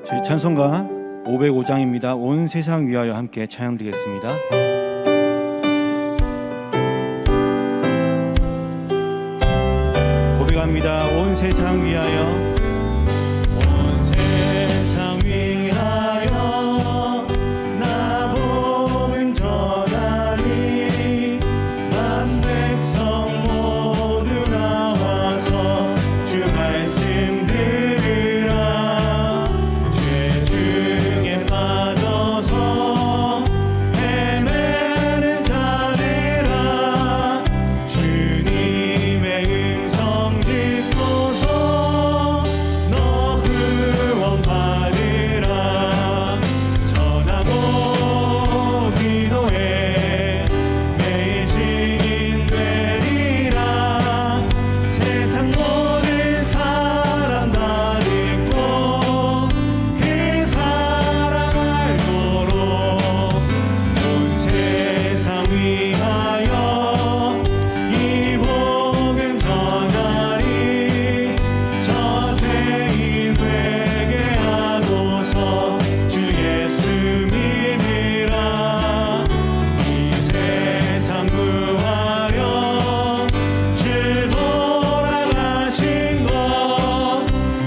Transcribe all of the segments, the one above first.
저희 찬송가 505장입니다. 온 세상 위하여 함께 찬양드리겠습니다. 고백합니다. 온 세상 위하여, 온 세상 위하여 나 복음 전하리. 만 백성 모두 나와서 주 말씀 들으라. 죄 중에 빠져서 헤매는 자들아, 주님의 음성 듣고서 너 구원 받으라. 전하고 기도해 매일 증인 되리라. 세상 모든 사람 다 듣고 그 사랑 알도록 온 세상 위하여 이 복음 전하리. 저 죄인 회개하고서 주 예수 믿으라. 이 세상 구하려 주 돌아가신 것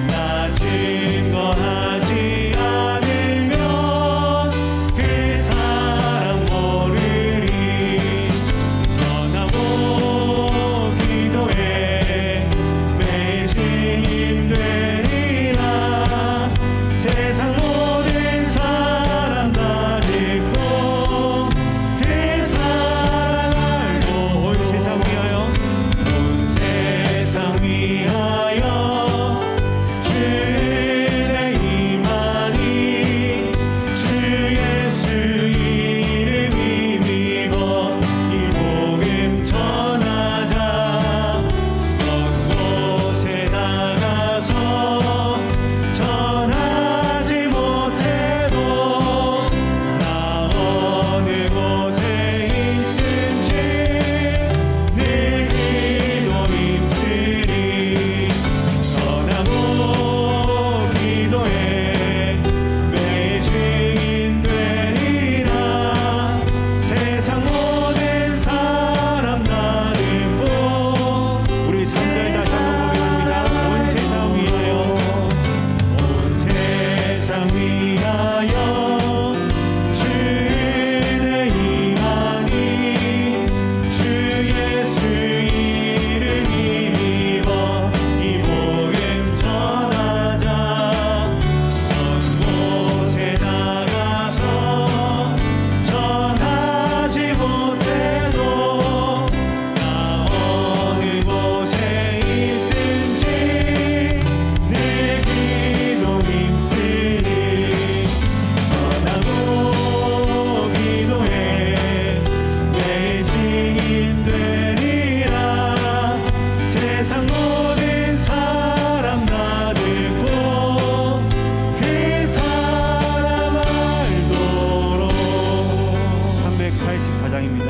나 증거하지 않으면 그 사람 모르리. 전하고 기도해 매일 증인 되리라. 세상 모든 사람 다 듣고 그 사랑 알고 온 세상 위하여, 온 세상 위하여 주의 임하니. 주 예수 이름 힘입어 이 복음 전하자. 먼 곳에 나가서 전하지 못해도 나 어느 곳에 있든지 늘 기도 힘쓰리. 전하고 기도해 매일 증인 되리라. 세상 모든 사람 다 듣고 우리 3절 다시 한번 고백합니다. 온 세상 위하여, 온 세상 위하여 주의 임하니. 주 예수 이름 힘입어 이 복음 전하자. 먼 곳에 나가서 전하지 못해도 나 어느 곳에 있든지 늘 기도 힘쓰리. 전하고 기도해 매일 증인 되리라. 세상 모든 사람 다 듣고 그 사람 알도록. 384장입니다.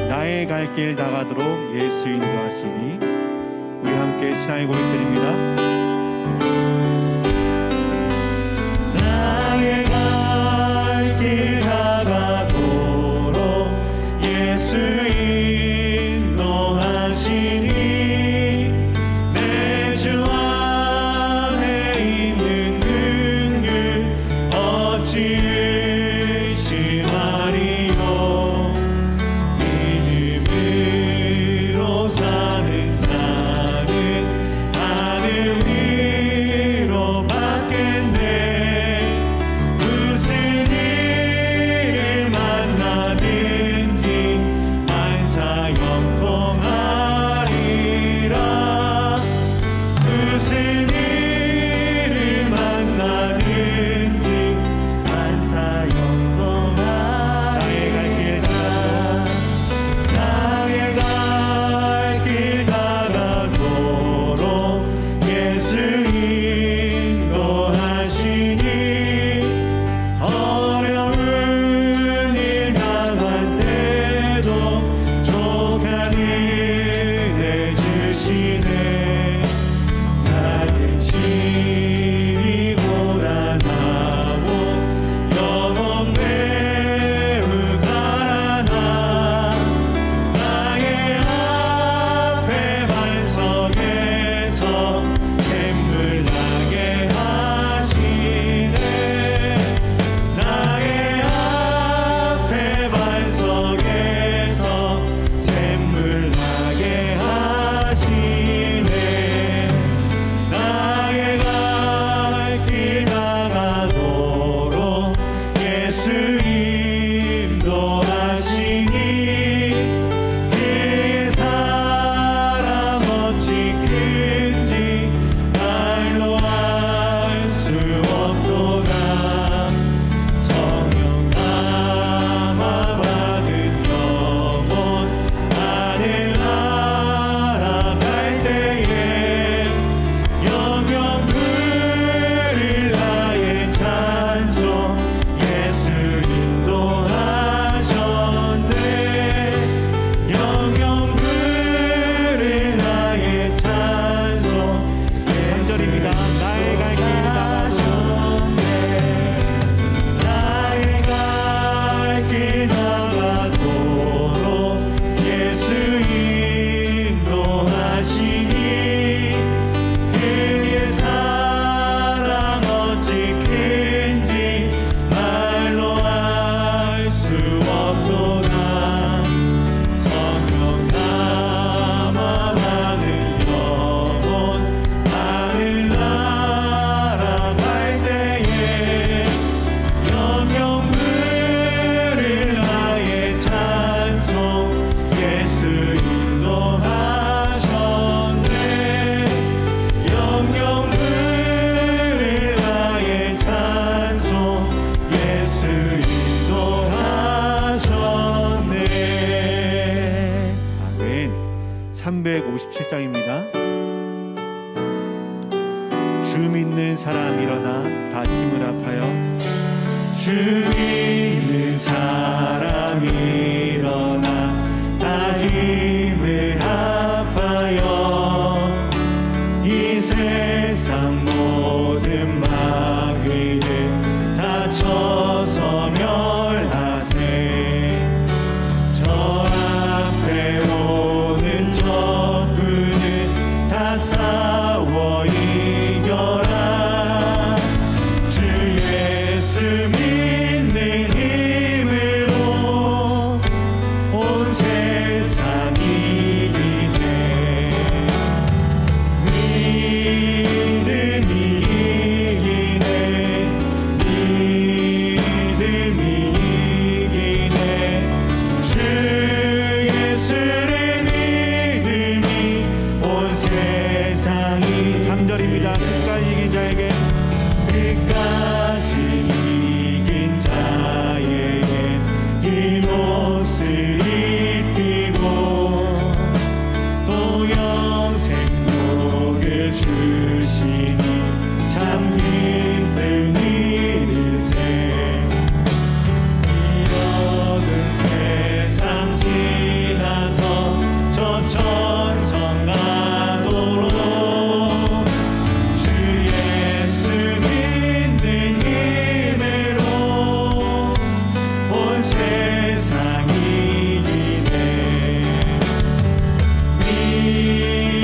나의 갈 길 다가도록 예수 인도하시니. 우리 함께 신앙의 고백드립니다. 나의 갈 길 다가도록 예수 인도하시니. 내 주 안에 있는 긍휼 어찌 의심하리요. 믿음으로 사는 자는 하늘 믿는 사람 일어나 다 힘을 합하여 주 믿는 사람 일어나 다 힘을 합하여 이 세상 모든 마귀를 다 쳐서 멸하세 저 앞에 오는 적군을 다 싸워 이겨라 주 예수 믿는 힘으로 온 세상 이기네 믿음이 이기네 믿음이 이기네 주 예수를 믿음이 온 세상이 3절입니다. 끝까지 이긴 자에게 끝까지 이긴 자에게 이 옷을 입히고 또 영생 복을 주시니 참 기쁜 일일세 이 어두운 세상 지나서 저 천성 가도록 주 예수 믿는 힘으로 온 세상 이기네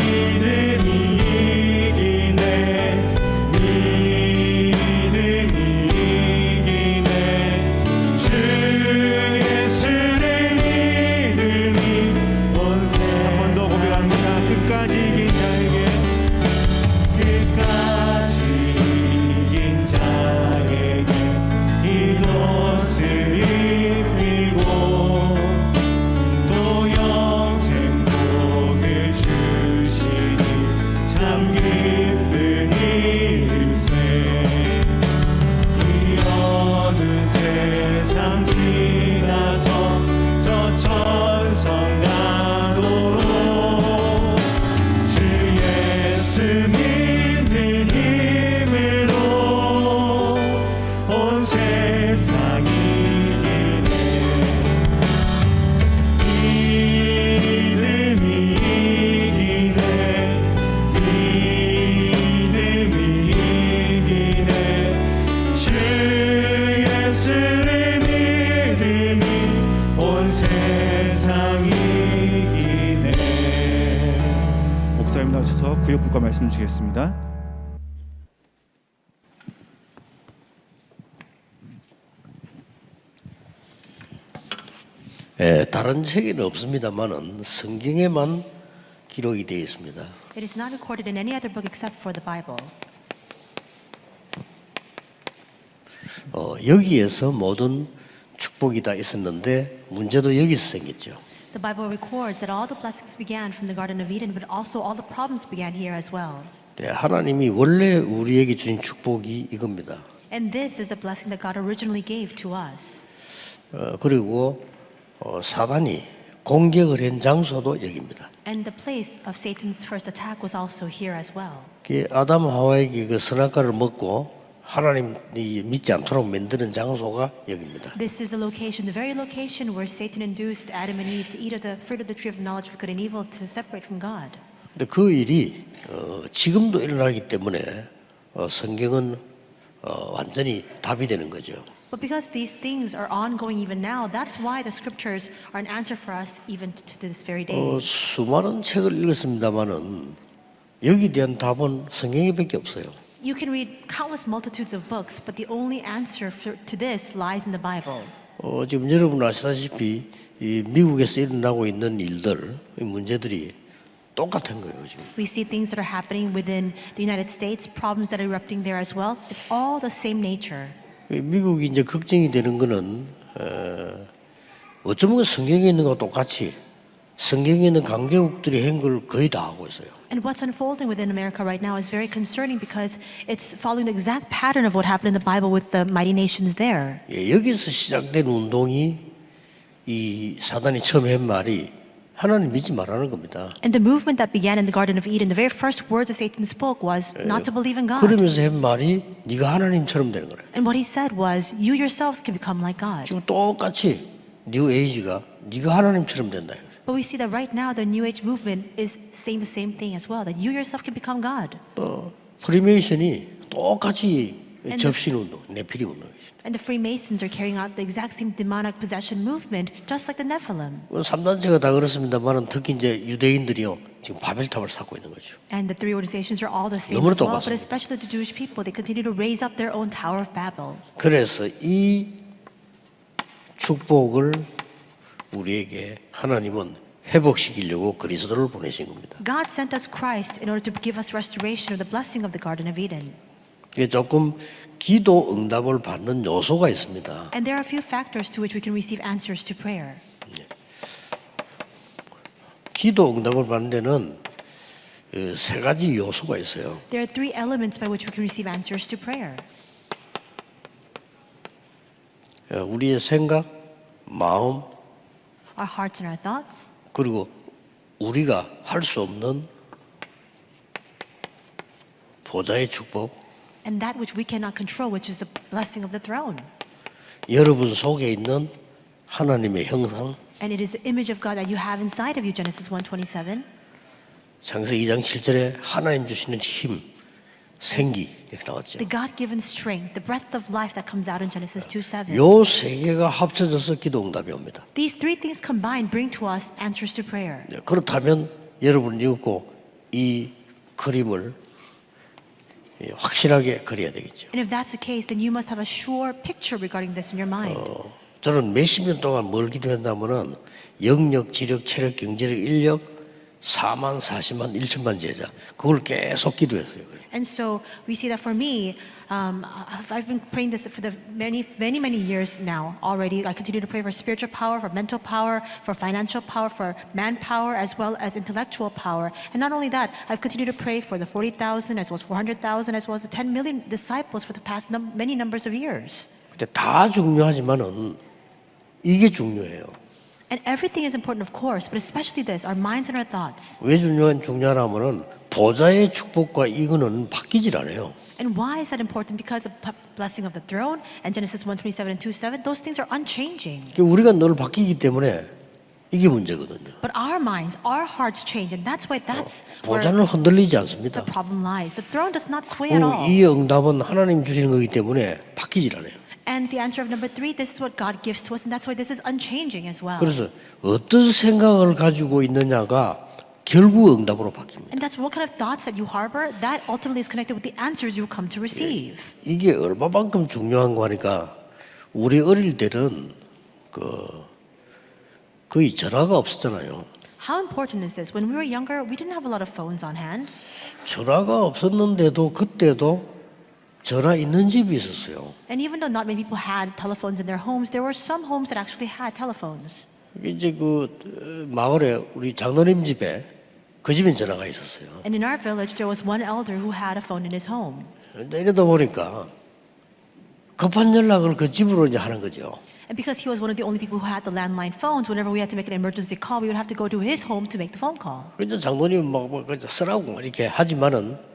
믿음이 이기네 믿음이 이기네 주 예수를 믿음이 온 세상 한 번 더 고백합니다. 끝까지 이긴 자에게 끝까지 이긴 자에게 이 옷을 입히고 또 영생 복을 주시니 참 기쁜 일일세 이 어두운 세상 지나서 저 천성 가도록 주 예수 믿는 힘으로 온 세상 이기네 믿음이 이기네 믿음이 이기네 주 예수를 믿음이 온 세상 이기네. 목사님 나오셔서 구역공과 말씀 주시겠습니다. 다른 책에는 없습니다만은 성경에만 기록이 되어 있습니다. It is not recorded in any other book except for the Bible. 여기에서 모든 축복이 다 있었는데 문제도 여기서 생겼죠. The Bible records that all the blessings began from the Garden of Eden, but also all the problems began here as well. 하나님이 원래 우리에게 주신 축복이 이겁니다. And this is a blessing that God originally gave to us. 그리고 사단이 공격을 한 장소도 여기입니다. And the place of Satan's first attack was also here as well. 아담 하와에게 그 선악과를 먹고 하나님이 믿지 않도록 만드는 장소가 여기입니다. This is the location, the very location where Satan induced Adam and Eve to eat of the fruit of the tree of knowledge of good and evil to separate from God. 근데 그 일이 지금도 일어나기 때문에 성경은 완전히 답이 되는 거죠. But because these things are ongoing even now, that's why the scriptures are an answer for us even to this very day. 수많은 책을 읽었습니다만은 여기에 대한 답은 성경에밖에 없어요. You can read countless multitudes of books, but the only answer to this lies in the Bible. 지금 여러분 아시다시피 이 미국에서 일어나고 있는 일들, 이 문제들이 똑같은 거예요 지금. We see things that are happening within the United States, problems that are erupting there as well. It's all the same nature. 미국이 이제 걱정이 되는 거는 어쩌면 성경에 있는 것과 똑같이 성경에 있는 강대국들이 한 걸 거의 다 하고 있어요. And what's unfolding within America right now is very concerning because it's following the exact pattern of what happened in the Bible with the mighty nations there. 여기서 시작된 운동이 이 사단이 처음 한 말이 하나님 믿지 말라는 겁니다. And the movement that began in the Garden of Eden, the very first words that Satan spoke was not to believe in God. 그러면서 한 말이 네가 하나님처럼 되는 거래. And what he said was, you yourselves can become like God. 지금 똑같이 뉴 에이지가 네가 하나님처럼 된다. But we see that right now the New Age movement is saying the same thing as well, that you yourself can become God. 또 프리메이션이 똑같이 접신 운동, 네피림 운동이죠. And the Freemasons are carrying out the exact same demonic possession movement, just like the Nephilim. 3단체가 다 그렇습니다만은 특히 이제 유대인들이요 지금 바벨탑을 쌓고 있는 거죠. And the three organizations are all the same 너무나 as well, but 똑같습니다. especially the Jewish people, they continue to raise up their own Tower of Babel. 그래서 이 축복을 우리에게 하나님은 회복시키려고 그리스도를 보내신 겁니다. God sent us Christ in order to give us restoration of the blessing of the Garden of Eden. 이게 조금 기도 응답을 받는 요소가 있습니다. And there are a few factors to which we can receive answers to prayer. 기도 응답을 받는 데는 세 가지 요소가 있어요. There are three elements by which we can receive answers to prayer. 우리의 생각, 마음, Our hearts and our thoughts, 그리고 우리가 할 수 없는 보좌의 축복, and that which we cannot control, which is the blessing of the throne. 여러분 속에 있는 하나님의 형상, And it is the image of God that you have inside of you, Genesis 1:27. 창세기 2장 7절에 하나님 주시는 힘, 생기 이렇게 나왔죠. The God-given strength, the breath of life that comes out in Genesis 2:7. 요 세 개가 합쳐져서 기도 응답이 옵니다. These three things combined bring to us answers to prayer. 그렇다면 여러분이 읽고 이 그림을 확실하게 그려야 되겠죠. And if that's the case, then you must have a sure picture regarding this in your mind. 저는 몇십 년 동안 뭘 기도했냐면은 영력, 지력, 체력, 경제력, 인력 4만, 40만, 1천만 제자 그걸 계속 기도했어요. And so we see that for me, I've been praying this for the many years now already. I continue to pray for spiritual power, for mental power, for financial power, for manpower, as well as intellectual power. And not only that, I've continued to pray for the 40,000, as well as 400,000, as well as the 10 million disciples for the past many numbers of years. 근데 다 중요하지만은 이게 중요해요. And everything is important, of course, but especially this, our minds and our thoughts. 왜 중요하냐면은 보좌의 축복과 이거는 바뀌질 않아요. And why is that important? Because the blessing of the throne and Genesis 1:27 and 2:7, those things are unchanging. 우리가 늘 바뀌기 때문에 이게 문제거든요. But our minds, our hearts change, and that's why that's where 보좌는 흔들리지 the 않습니다. problem lies. The throne does not sway at all. 이 응답은 하나님 주시는 거기 때문에 바뀌질 않아요. And the answer of number 3, this is what God gives to us, and that's why this is unchanging as well. 그래서 어떤 생각을 가지고 있느냐가 결국 응답으로 바뀝니다. And that's what kind of thoughts that you harbor, that ultimately is connected with the answers you come to receive. 이게 얼마만큼 중요한 거니까 우리 어릴 때는 거의 전화가 없었잖아요. How important is this? When we were younger, we didn't have a lot of phones on hand. 전화가 없었는데도 그때도 전화 있는 집이 있었어요. And even though not many people had telephones in their homes, there were some homes that actually had telephones. 이제 마을에 우리 장로님 집에 그 집엔 전화가 있었어요. And in our village, there was one elder who had a phone in his home. 근데 이러다 보니까 급한 연락을 그 집으로 이제 하는 거죠. And because he was one of the only people who had the landline phones, whenever we had to make an emergency call, we would have to go to his home to make the phone call. 그래서 장로님 막 쓰라고 이렇게 하지만은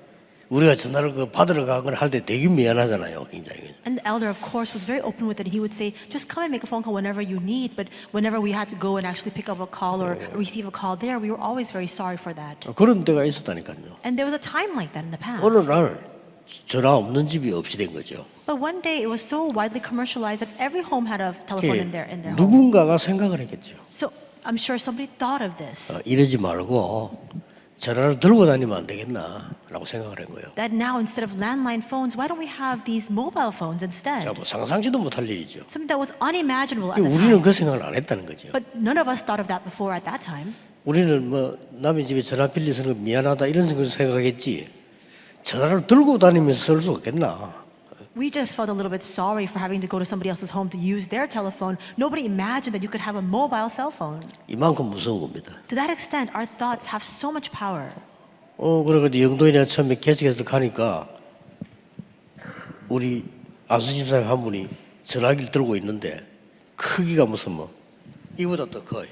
우리가 전화를 받으러 가거나 할 때 되게 미안하잖아요, 굉장히. And the elder, of course, was very open with it. He would say, just come and make a phone call whenever you need. But whenever we had to go and actually pick up a call or receive a call there, we were always very sorry for that. 그런 때가 있었다니까요. And there was a time like that in the past. 어느 날 전화 없는 집이 없이 된 거죠. But one day it was so widely commercialized that every home had a telephone in their home. 누군가가 생각을 했겠죠. So I'm sure somebody thought of this. 이러지 말고 전화를 들고 다니면 안 되겠나라고 생각을 한 거예요. That now instead of landline phones, why don't we have these mobile phones instead? 자, 뭐 상상지도 못할 일이죠. Something that was unimaginable at the 우리는 time. 그 생각을 안 했다는 거죠. But none of us thought of that before at that time. 우리는 뭐 남의 집에 전화 빌려서 미안하다 이런 생각했지. 전화를 들고 다니면서 쓸 수 없겠나. We just felt a little bit sorry for having to go to somebody else's home to use their telephone. Nobody imagined that you could have a mobile cell phone. 이만큼 무서운 겁니다. To that extent, our thoughts have so much power. 그리고 영도에 내가 처음에 개척해서 가니까 우리 안수 집사님 한 분이 전화기를 들고 있는데 크기가 무슨 뭐 이보다 더 커.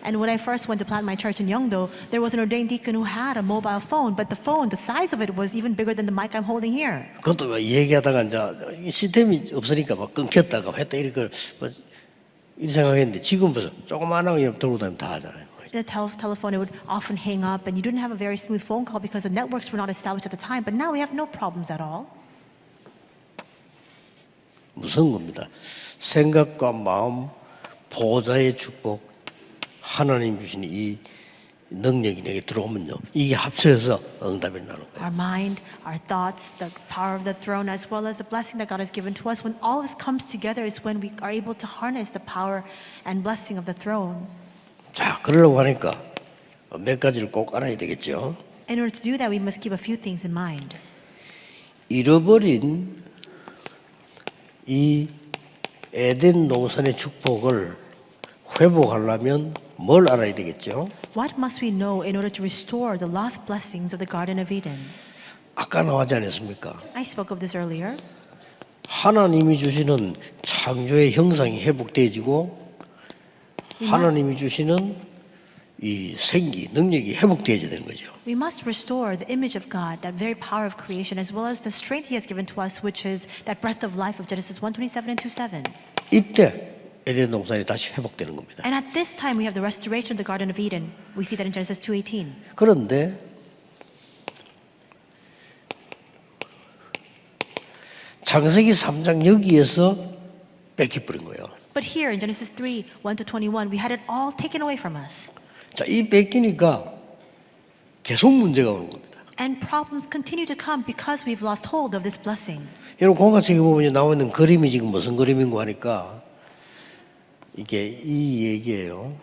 And when I first went to plant my church in Yeongdo, there was an ordained deacon who had a mobile phone, but the phone, the size of it was even bigger than the mic I'm holding here. 그것도 얘기하다가 이제 시스템이 없으니까 막 끊겼다가 했다 이렇게 이 생각했는데 지금 벌써 조그마한 거 들고 다니면 다 하잖아요. The telephone, it would often hang up, and you didn't have a very smooth phone call because the networks were not established at the time. But now we have no problems at all. 무서운 겁니다. 생각과 마음, 보좌의 축복, 하나님 주신 이 능력이 내게 들어오면요, 이게 합쳐서 응답이 나는 거예요. Our mind, our thoughts, the power of the throne, as well as the blessing that God has given to us. When all of this comes together is when we are able to harness the power and blessing of the throne. 자, 그러려고 하니까 몇 가지를 꼭 알아야 되겠죠. In order to do that, we must keep a few things in mind. 잃어버린 이 에덴동산의 축복을 회복하려면 뭘 알아야 되겠죠? What must we know in order to restore the lost blessings of the Garden of Eden? 아까 나오지 않았습니까? I spoke of this earlier. 하나님이 주시는 창조의 형상이 회복되어지고 하나님이 주시는 이 생기, 능력이 회복되어야 되는 거죠. We must restore the image of God, that very power of creation, as well as the strength He has given to us, which is that breath of life of Genesis 1:27 and 2:7. 이때 에덴 동산이 다시 회복되는 겁니다. And at this time, we have the restoration of the Garden of Eden. We see that in Genesis 2:18. 그런데 창세기 3장 여기에서 뺏겨버린 거예요. But here in Genesis 3:1-21, we had it all taken away from us. 자, 이 뺏기니까 계속 문제가 오는 겁니다. And problems continue to come because we've lost hold of this blessing. 여러분 공과책에 보면 나와 있는 그림이 지금 무슨 그림인고 하니까 이게 이 얘기예요.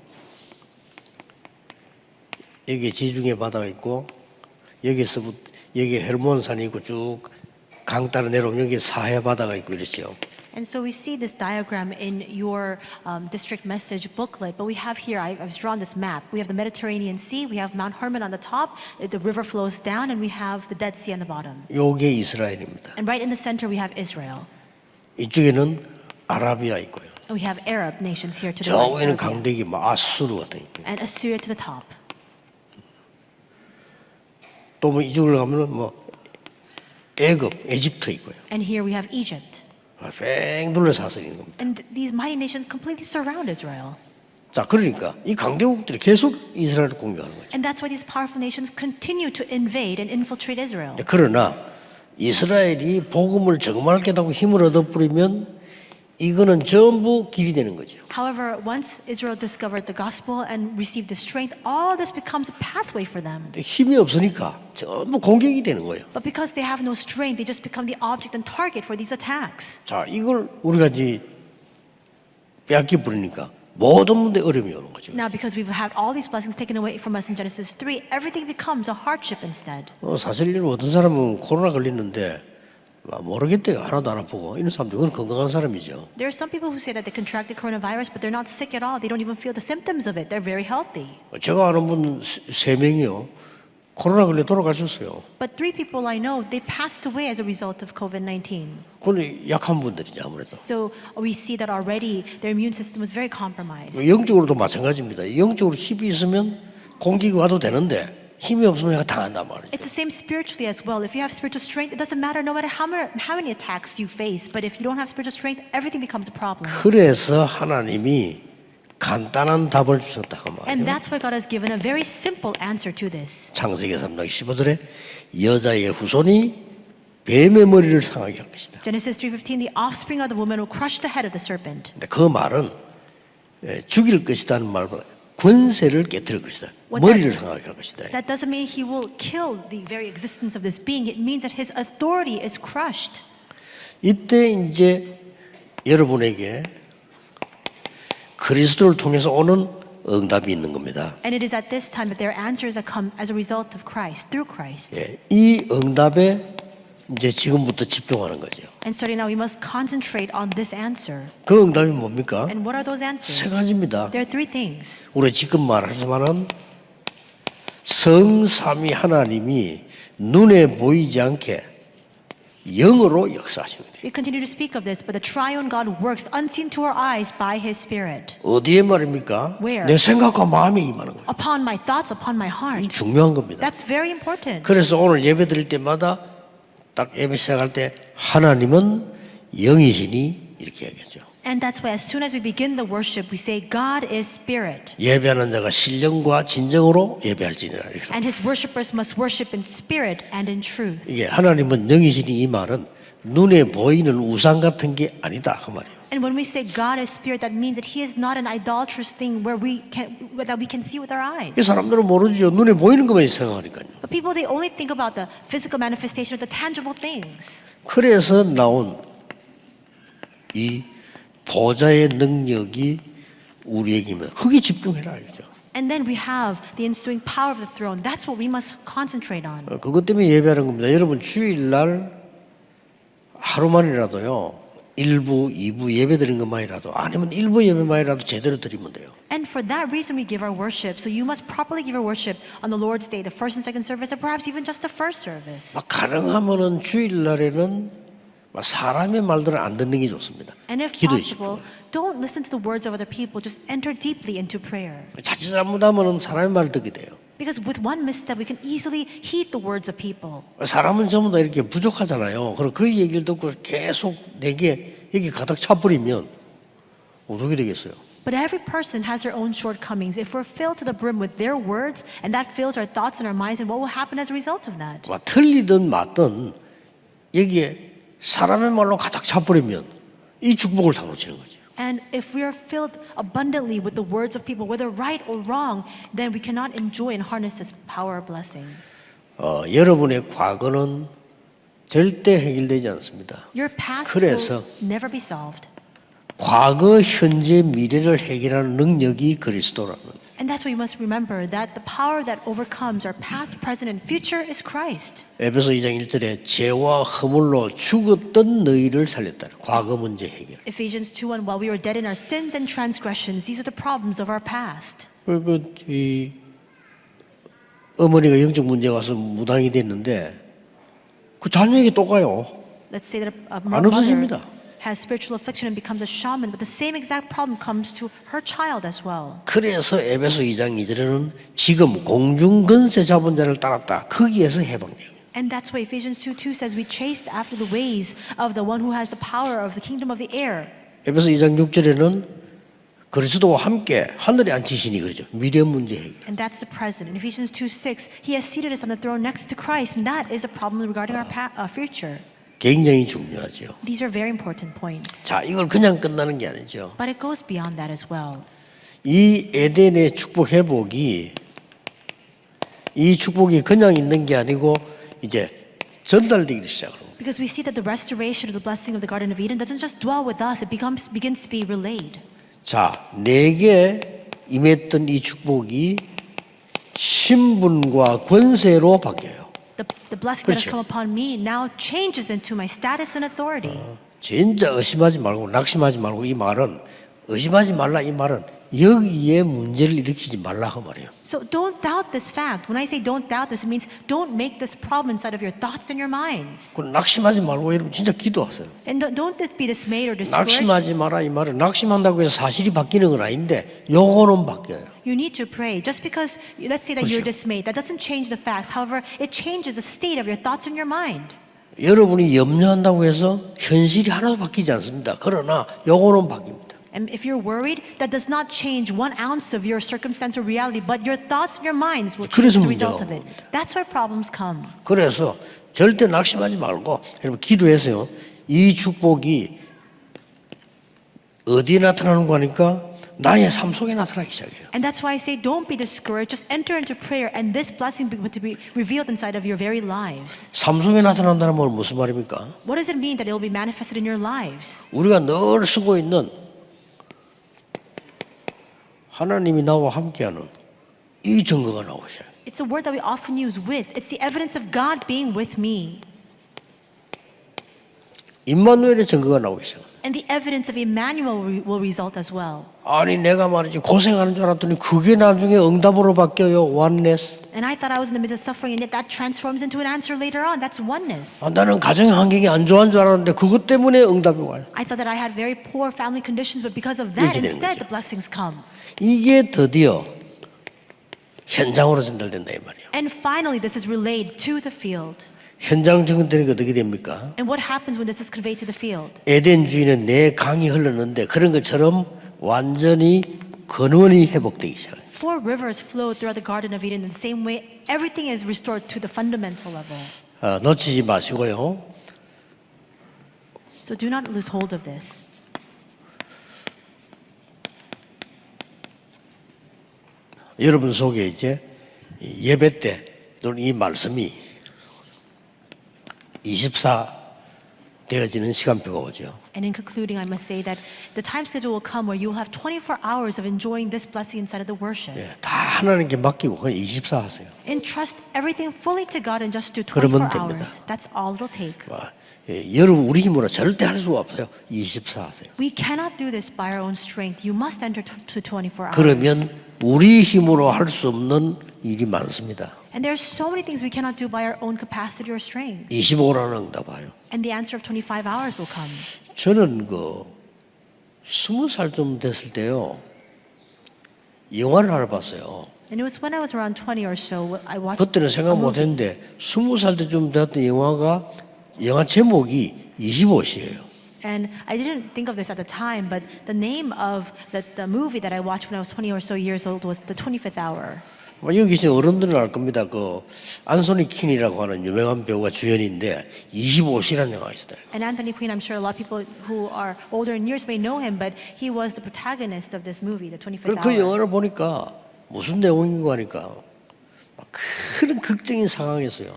여기 지중해 바다가 있고 여기서부터 여기 헬몬산이 있고 쭉 강 따라 내려오면 여기 사해 바다가 있고 이렇죠. And so we see this diagram in your district message booklet, but we have here, I've drawn this map. We have the Mediterranean Sea, we have Mount Hermon on the top, the river flows down, and we have the Dead Sea on the bottom. 요게 이스라엘입니다. And right in the center we have Israel. 이쪽에는 아라비아 있고요. And we have Arab nations here to the 저 right. 위에는 Arabia. 강대기 뭐 아수르 같은 있고요. And Assyria to the top. 또 뭐 이쪽으로 가면은 뭐 애굽, 에집트 있고요. And here we have Egypt. 뺑 둘러싸서 있는 겁니다. And these mighty nations completely surround Israel. 자, 그러니까 이 강대국들이 계속 이스라엘을 공격하는 거죠. And that's why these powerful nations continue to invade and infiltrate Israel. 그러나 이스라엘이 복음을 정말 깨닫고 힘을 얻어버리면 이거는 전부 길이 되는 거죠. However, once Israel discovered the gospel and received the strength, all this becomes a pathway for them. 힘이 없으니까 전부 공격이 되는 거예요. But because they have no strength, they just become the object and target for these attacks. 자, 이걸 우리가 이제 빼앗겨 버리니까 모든 문제 어려움이 오는 거죠. Now, because we've had all these blessings taken away from us in Genesis 3, everything becomes a hardship instead. 사실 어떤 사람은 코로나 걸렸는데 모르겠대요. 하나도 안 아프고 이런 사람들 그건 건강한 사람이죠. There are some people who say that they contracted coronavirus, but they're not sick at all. They don't even feel the symptoms of it. They're very healthy. 제가 아는 분 3명이요. 코로나 걸려 돌아가셨어요. But 3 people I know, they passed away as a result of COVID-19. 근데 약한 분들이죠, 아무래도. So we see that already their immune system was very compromised. 영적으로도 마찬가지입니다. 영적으로 힘이 있으면 공격이 와도 되는데 힘이 없으면 내가 당한단 말이죠. It's the same spiritually as well. If you have spiritual strength, it doesn't matter no matter how many attacks you face. But if you don't have spiritual strength, everything becomes a problem. 그래서 하나님이 간단한 답을 주셨다고 And 말이에요. that's why God has given a very simple answer to this. 창세기 3장 15절에 여자의 후손이 뱀의 머리를 상하게 할 것이다. Genesis 3:15, the offspring of the woman will crush the head of the serpent. 근데 그 말은 죽일 것이다는 말보다 권세를 깨뜨릴 것이다. What 머리를 상하게 할 것이다. That doesn't mean he will kill the very existence of this being. It means that his authority is crushed. 이때 이제 여러분에게 그리스도를 통해서 오는 응답이 있는 겁니다. And it is at this time that their answers have come as a result of Christ, through Christ. 이 응답에 이제 지금부터 집중하는 거죠. And starting now, we must concentrate on this answer. 그 응답이 뭡니까? And what are those answers? 세 가지입니다. There are 3 things. 우리 지금 말하지만은 성삼위 하나님이 눈에 보이지 않게 영으로 역사하시는 거예요. We continue to speak of this, but the triune God works unseen to our eyes by His Spirit. 어디에 말입니까? Where? 내 생각과 마음에 임하는 거예요. Upon my thoughts, upon my 이 heart. 중요한 겁니다. That's very important. 그래서 오늘 예배 드릴 때마다 딱 예배 시작할 때 하나님은 영이시니 이렇게 얘기하죠. And that's why as soon as we begin the worship, we say, God is Spirit. 예배하는 자가 신령과 진정으로 예배할지니라. And His worshipers must worship in spirit and in truth. 이게 하나님은 영이시니 이 말은 눈에 보이는 우상 같은 게 아니다 그 말이에요. And when we say God is Spirit, that means that He is not an idolatrous thing that we can see with our eyes. 이 사람들은 모르죠. 눈에 보이는 것만 생각하니까요. But people, they only think about the physical manifestation of the tangible things. 그래서 나온 이 보좌의 능력이 우리에게면 크게 집중해라 이거죠. And then we have the ensuing power of the throne. That's what we must concentrate on. 그것 때문에 예배하는 겁니다. 여러분 주일날 하루만이라도요. 1부, 2부 예배 드린 것만이라도 아니면 1부 예배만이라도 제대로 드리면 돼요. And for that reason we give our worship. So you must properly give our worship on the Lord's Day, the first and second service, or perhaps even just the first service. 막 가능하면은 주일날에는 사람의 말들을 안 듣는 게 좋습니다. And if 기도에 possible, 집중해요. don't listen to the words of other people. Just enter deeply into prayer. 자칫 잘못하면은 사람의 말을 듣게 돼요. Because with one misstep, we can easily heed the words of people. 사람은 전부 다 이렇게 부족하잖아요. 그럼 그 얘기를 듣고 계속 내게 여기 가득 차버리면 어떻게 되겠어요? But every person has their own shortcomings. If we're filled to the brim with their words, and that fills our thoughts and our minds, and what will happen as a result of that? 틀리든 맞든 여기에 사람의 말로 가득 차버리면 이 축복을 다 놓치는 거죠. And if we are filled abundantly with the words of people, whether right or wrong, then we cannot enjoy and harness this power of blessing. 여러분의 과거는 절대 해결되지 않습니다. Your past 그래서 will never be solved. 과거, 현재, 미래를 해결하는 능력이 그리스도라는. And that's what you must remember, that the power that overcomes our past, present, and future is Christ. 에베소 2장 1절에 죄와 허물로 죽었던 너희를 살렸다. 과거 문제 해결. Ephesians 2:1, while we were dead in our sins and transgressions, these are the problems of our past. 이 어머니가 영적 문제 와서 무당이 됐는데 그 자녀에게 또 가요. Let's say that a 안 mother 없어집니다. has spiritual affliction and becomes a shaman, but the same exact problem comes to her child as well. 그래서 에베소 2장 2절에는 지금 공중근세 잡은 자를 따랐다. 거기에서 해방돼요. And that's why Ephesians 2:2 says we chased after the ways of the one who has the power of the kingdom of the air. 에베소 2장 6절에는 그리스도와 함께 하늘에 앉히시니 그러죠. 미래 문제 해결. And that's the present. In Ephesians 2:6, He has seated us on the throne next to Christ, and that is a problem regarding our future. 굉장히 중요하죠. These are very important points. 자, 이걸 그냥 끝나는 게 아니죠. But it goes beyond that as well. 이 에덴의 축복 회복이 이 축복이 그냥 있는 게 아니고 이제 전달되기 시작합니다. Because we see that the restoration of the blessing of the Garden of Eden doesn't just dwell with us, it begins to be relayed. 자, 내게 임했던 이 축복이 신분과 권세로 바뀌어요. The blessing that has 그렇죠. come upon me now changes into my status and authority. 진짜 의심하지 말고 낙심하지 말고 이 말은 의심하지 말라 이 말은 여기에 문제를 일으키지 말라 그 말이에요. So don't doubt this fact. When I say don't doubt this, it means don't make this problem inside of your thoughts and your minds. 그 낙심하지 말고 여러분 진짜 기도하세요. And don't be dismayed or discouraged. 낙심하지 마라 이 말은 낙심한다고 해서 사실이 바뀌는 건 아닌데 요거는 바뀌어요. You need to pray. Just because, let's say that you're 그렇죠. dismayed, that doesn't change the facts. However, it changes the state of your thoughts and your mind. 여러분이 염려한다고 해서 현실이 하나도 바뀌지 않습니다. 그러나 요거는 바뀝니다. And if you're worried, that does not change 1 ounce of your circumstance or reality, but your thoughts and your minds will change 그래서 as a result 문제가 of it. 옵니다. That's where problems come. 그래서 절대 낙심하지 말고 여러분 기도해서요. 이 축복이 어디에 나타나는 거니까 나의 삶 속에 나타나기 시작해요. And that's why I say don't be discouraged. Just enter into prayer and this blessing will be revealed inside of your very lives. 삶 속에 나타난다는 건 무슨 말입니까? What does it mean that it will be manifested in your lives? 우리가 늘 쓰고 있는 하나님이 나와 함께하는 이 증거가 나오셔요. It's a word that we often use with. It's the evidence of God being with me. 임마누엘의 증거가 나오기 시작합니다. And the evidence of Emmanuel will result as well. 아니 내가 말이지 고생하는 줄 알았더니 그게 나중에 응답으로 바뀌어요. oneness. And I thought I was in the midst of suffering, and yet that transforms into an answer later on. That's oneness. 나는 가정 환경이 안 좋은 줄 알았는데 그것 때문에 응답이 와요. I thought that I had very poor family conditions, but because of that, 이렇게 되는 instead, 거죠. the blessings come. 이게 드디어 현장으로 전달된다 이 말이에요. And finally, this is relayed to the field. 현장 전달되는 게 어떻게 됩니까? And what happens when this is conveyed to the field? 에덴 주인은 내 강이 흘렀는데 그런 것처럼 완전히 근원이 회복되기 시작해요. 4 rivers flow throughout the Garden of Eden in the same way. Everything is restored to the fundamental level. 놓치지 마시고요. So do not lose hold of this. 여러분 속에 이제 예배 때 또는 이 말씀이 24 되어지는 시간표가 오죠. And in concluding, I must say that the time schedule will come where you will have 24 hours of enjoying this blessing inside of the worship. 다 하나님께 맡기고 그냥 24 하세요. Entrust everything fully to God and just do 그러면 24 됩니다. hours. That's all it'll take. 여러분 우리 힘으로 절대 할 수가 없어요. 24 하세요. We cannot do this by our own strength. You must enter to 24 hours. 그러면 우리 힘으로 할 수 없는 일이 많습니다. And there are so many things we cannot do by our own capacity or strength. 25라는 응답 와요. And the answer of 25 hours will come. 저는 20살쯤 됐을 때요. 영화를 하나 봤어요. And it was when I was around 20 or so, I watched 그때는 생각 a movie. 못했는데 20살 때쯤 됐던 영화 제목이 25시예요. And I didn't think of this at the time, but the name of the movie that I watched when I was 20 or so years old was The 25th Hour. 여기 계신 어른들은 알 겁니다. 안소니 퀸이라고 하는 유명한 배우가 주연인데 25시라는 영화가 있어요. And Anthony Quinn, I'm sure a lot of people who are older in years may know him, but he was the protagonist of this movie, The 25th 그 Hour. 영화를 보니까 무슨 내용인가 하니까 큰 극적인 상황에서요.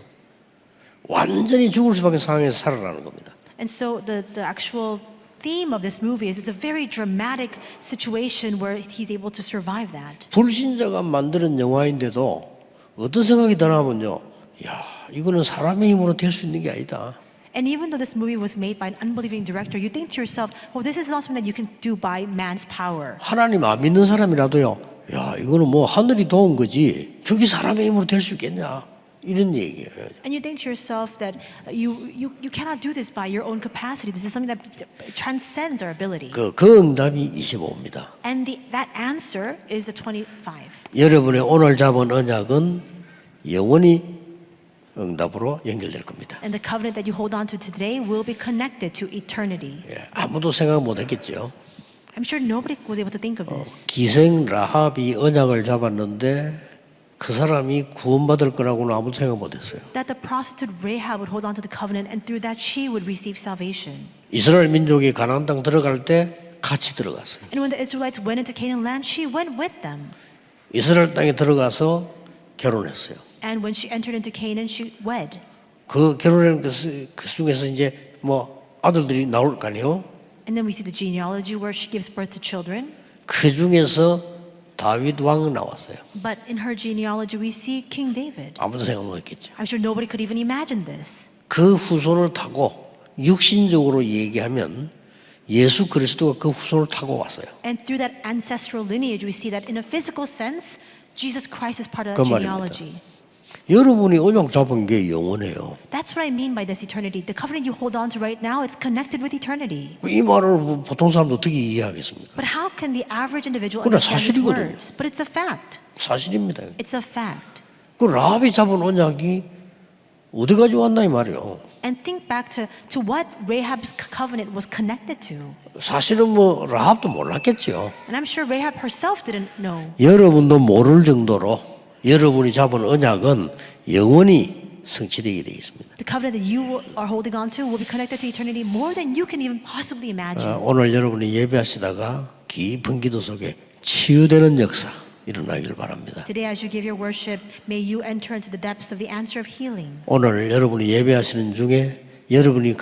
완전히 죽을 수밖에 상황에서 살아나는 겁니다. And so the actual theme of this movie is it's a very dramatic situation where he's able to survive that. 불신자가 만드는 영화인데도 어떤 생각이 드냐면요. 야, 이거는 사람의 힘으로 될 수 있는 게 아니다. And even though this movie was made by an unbelieving director, you think to yourself, well, this is not something that you can do by man's power. 하나님 안 믿는 사람이라도요. 야, 이거는 하늘이 도운 거지. 저기 사람의 힘으로 될 수 있겠냐. 이런 얘기예요. And you think to yourself that you cannot do this by your own capacity. This is something that transcends our ability. 그 응답이 25입니다. And that answer is the 25. 여러분의 오늘 잡은 언약은 영원히 응답으로 연결될 겁니다. And the covenant that you hold on to today will be connected to eternity. 아무도 생각 못 했겠죠. I'm sure nobody was able to think of this. 기생 라합이 언약을 잡았는데 그 사람이 구원받을 거라고는 아무도 생각 못 했어요. That the prostitute Rahab would hold on to the covenant and through that she would receive salvation. 이스라엘 민족이 가나안 땅 들어갈 때 같이 들어갔어요. And when the Israelites went into Canaan land, she went with them. 이스라엘 땅에 들어가서 결혼했어요. And when she entered into Canaan, she wed. 그 결혼한 그 중에서 이제 아들들이 나올 거 아니에요. And then we see the genealogy where she gives birth to children. 그 중에서 다윗 왕은 나왔어요. But in her genealogy, we see King David. 아무도 생각 못 했겠죠. I'm sure nobody could even imagine this. 그 후손을 타고 육신적으로 얘기하면 예수 그리스도가 그 후손을 타고 왔어요. And through that ancestral lineage, we see that in a physical sense, Jesus Christ is part of 그 that 말입니다. genealogy. 여러분이 언약 잡은 게 영원해요. That's what I mean by this eternity. The covenant you hold on to right now, it's connected with eternity. 이 말을 보통 사람도 어떻게 이해하겠습니까? But how can the average individual 그건 understand these 사실이거든요. words? But it's a fact. 사실입니다. It's a fact. 그 라합이 잡은 언약이 어디까지 왔나 이 말이에요. And think back to what Rahab's covenant was connected to. 사실은 라합도 몰랐겠죠. And I'm sure Rahab herself didn't know. 여러분도 모를 정도로 여러분이 잡은 언약은 영원히 성취되게 되어 있습니다. The covenant that you are holding on to will be connected to eternity more than you can even possibly imagine. 오늘 여러분이 예배하시다가 깊은 기도 속에 치유되는 역사 일어나기를 바랍니다. Today, as you give your worship, may you enter into the depths of the answer of healing. 오늘 여러분이 예배하시는 중에 여러분이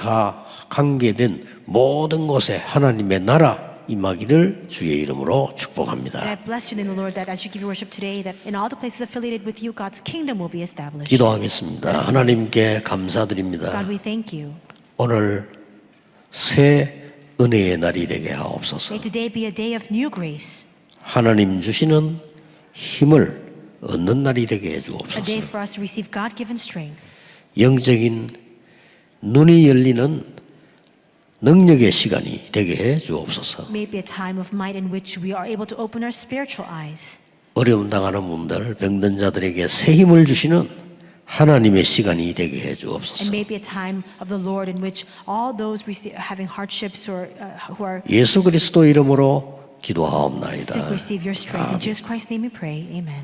관계된 모든 곳에 하나님의 나라 임하기를 주의 이름으로 축복합니다. And I bless you in the Lord that as you give your worship today, that in all the places affiliated with you, God's kingdom will be established. 기도하겠습니다. 하나님께 감사드립니다. God, we thank you. 오늘 새 은혜의 날이 되게 하옵소서. May today be a day of new grace. 하나님 주시는 힘을 얻는 날이 되게 해 A 주옵소서. day for us to receive God-given strength. 영적인 눈이 열리는 능력의 시간이 되게 해 주옵소서. May it be a time of might in which we are able to open our spiritual eyes. 어려움 당하는 분들, 병든 자들에게 새 힘을 주시는 하나님의 시간이 되게 해 And 주옵소서. may it be a time of the Lord in which all those having hardships or who are 예수 그리스도 이름으로 기도하옵나이다. sick receive your strength. In Jesus Christ's name we pray. Amen.